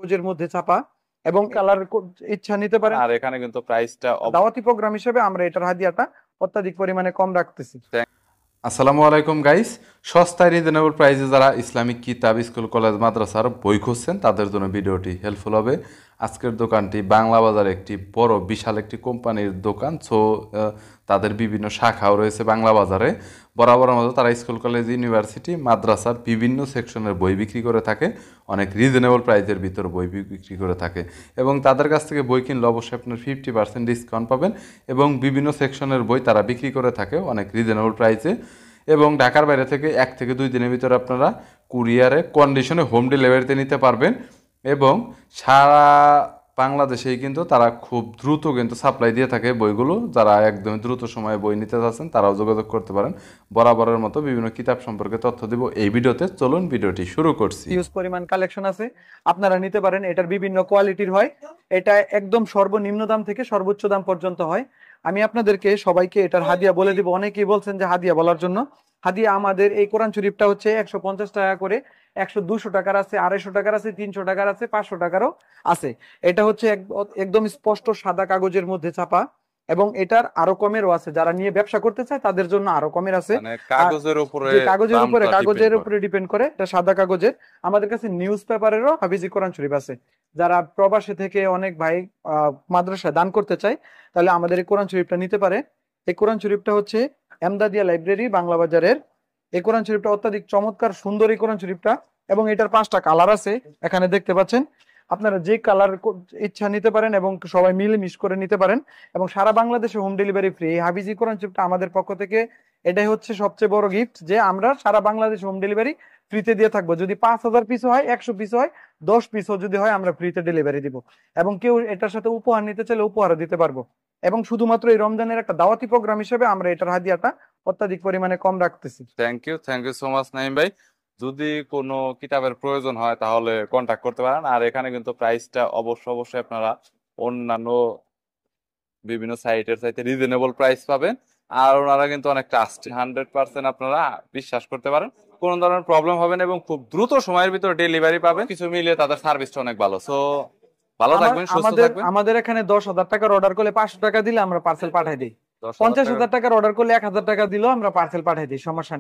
কাগজের মধ্যে ছাপা এবং কালার ইচ্ছা নিতে পারেন। আর এখানে কিন্তু প্রাইসটা দাওয়াতি প্রোগ্রাম হিসেবে আমরা এটার হাদিয়াটা অত্যাধিক পরিমাণে কম রাখতেছি। আসসালামু আলাইকুম গাইস। সস্তায় রিজনেবল প্রাইসে যারা ইসলামিক কিতাব, স্কুল, কলেজ, মাদ্রাসার বই খুঁজছেন তাদের জন্য ভিডিওটি হেল্পফুল হবে। আজকের দোকানটি বাংলা বাজারে একটি বড় বিশাল একটি কোম্পানির দোকান। সো তাদের বিভিন্ন শাখাও রয়েছে বাংলা বাজারে। বরাবরের মতো তারা স্কুল, কলেজ, ইউনিভার্সিটি, মাদ্রাসার বিভিন্ন সেকশনের বই বিক্রি করে থাকে। অনেক রিজনেবল প্রাইসের ভিতর বই বিক্রি করে থাকে এবং তাদের কাছ থেকে বই কিনলে অবশ্যই আপনার 50% ডিসকাউন্ট পাবেন এবং বিভিন্ন সেকশনের বই তারা বিক্রি করে থাকে অনেক রিজনেবল প্রাইসে। এবং ঢাকার বাইরে থেকে 1 থেকে 2 দিনের ভিতরে আপনারা কুরিয়ারে কন্ডিশনে হোম ডেলিভারিতে নিতে পারবেন এবং সারা বাংলাদেশেই কিন্তু তারা খুব দ্রুত কিন্তু সাপ্লাই দিয়ে থাকে বইগুলো। যারা একদম দ্রুত সময়ে বই নিতে যাচ্ছেন তারাও যোগাযোগ করতে পারেন। বরাবরের মতো বিভিন্ন কিতাব সম্পর্কে তথ্য দিব এই ভিডিওতে। চলুন ভিডিওটি শুরু করছি। হিউজ পরিমাণ কালেকশন আছে, আপনারা নিতে পারেন। এটার বিভিন্ন কোয়ালিটির হয়, এটা একদম সর্বনিম্ন দাম থেকে সর্বোচ্চ দাম পর্যন্ত হয়। আমি আপনাদেরকে সবাইকে এটার হাদিয়া বলে দিব। অনেকেই বলছেন যে হাদিয়া বলার জন্য। হাদিয়া আমাদের এই কোরআন শরীফটা হচ্ছে 150 টাকা করে, 200 টাকার আছে, 250 টাকার আছে, 300 টাকার আছে, 500 টাকারও আছে। এটা হচ্ছে একদম স্পষ্ট সাদা কাগজের মধ্যে ছাপা এবং এটার আরো কমেরও আছে। যারা নিয়ে ব্যবসা করতে চায় তাদের জন্য আরো কমের আছে। মানে কাগজের উপরে কাগজের উপরে ডিপেন্ড করে। এটা সাদা কাগজের। আমাদের কাছে নিউজ পেপারেরও হাফিজি কোরআন শরীফ আছে। যারা প্রবাসী থেকে অনেক ভাই মাদ্রাসায় দান করতে চায় তাহলে আমাদের এই কোরআন শরীফটা নিতে পারে। এই কোরআন শরীফটা হচ্ছে এমদাদিয়া লাইব্রেরি বাংলা বাজারের। এই কোরআন শরীফটা অত্যাধিক চমৎকার সুন্দর এই কোরআন শরীফটা এবং এটার 5টা কালার আছে এখানে দেখতে পাচ্ছেন। আপনারা যে কালার ইচ্ছা নিতে পারেন এবং সবাই মিলে মিশ করে নিতে পারেন এবং সারা বাংলাদেশে হোম ডেলিভারি ফ্রি। হাফিজি কোরআন শরীফটা আমাদের পক্ষ থেকে এটাই হচ্ছে সবচেয়ে বড় গিফট যে আমরা সারা বাংলাদেশে হোম ডেলিভারি ফ্রিতে দিয়ে থাকবো। যদি 5000 পিস হয়, 100 পিস হয়, 10 পিসও যদি হয় আমরা ফ্রিতে ডেলিভারি দিব এবং কেউ এটার সাথে উপহার নিতে চাইলে উপহারও দিতে পারবো। এবং শুধুমাত্র এই রমজানের একটা দাওয়াতি প্রোগ্রাম হিসেবে আমরা এটার হাদিয়াটা অত্যাধিক পরিমাণে কম রাখতেছি। Thank you so much Naim ভাই। যদি কোনো কিতাবের প্রয়োজন হয় তাহলে কন্ট্যাক্ট করতে পারেন। আর এখানে কিন্তু প্রাইসটা অবশ্যই আপনারা অন্যান্য বিভিন্ন সাইটের চাইতে রিজনেবল প্রাইস পাবেন। আর ওনারা কিন্তু অনেক ট্রাস্টেড, 100% আপনারা বিশ্বাস করতে পারেন। কোনো ধরনের প্রবলেম হবে না এবং খুব দ্রুত সময়ের ভিতরে ডেলিভারি পাবেন। কিছু মিলিয়ে তাদের সার্ভিসটা অনেক ভালো। সো ভালো থাকবেন, সুস্থ থাকবেন। আমাদের এখানে 10,000 টাকার অর্ডার করলে 500 টাকা দিলে আমরা পার্সেল পাঠাই দিই। 50,000 টাকার অর্ডার করলে 1,000 টাকা দিলেও আমরা পার্সেল পাঠাই দিই, সমস্যা নেই।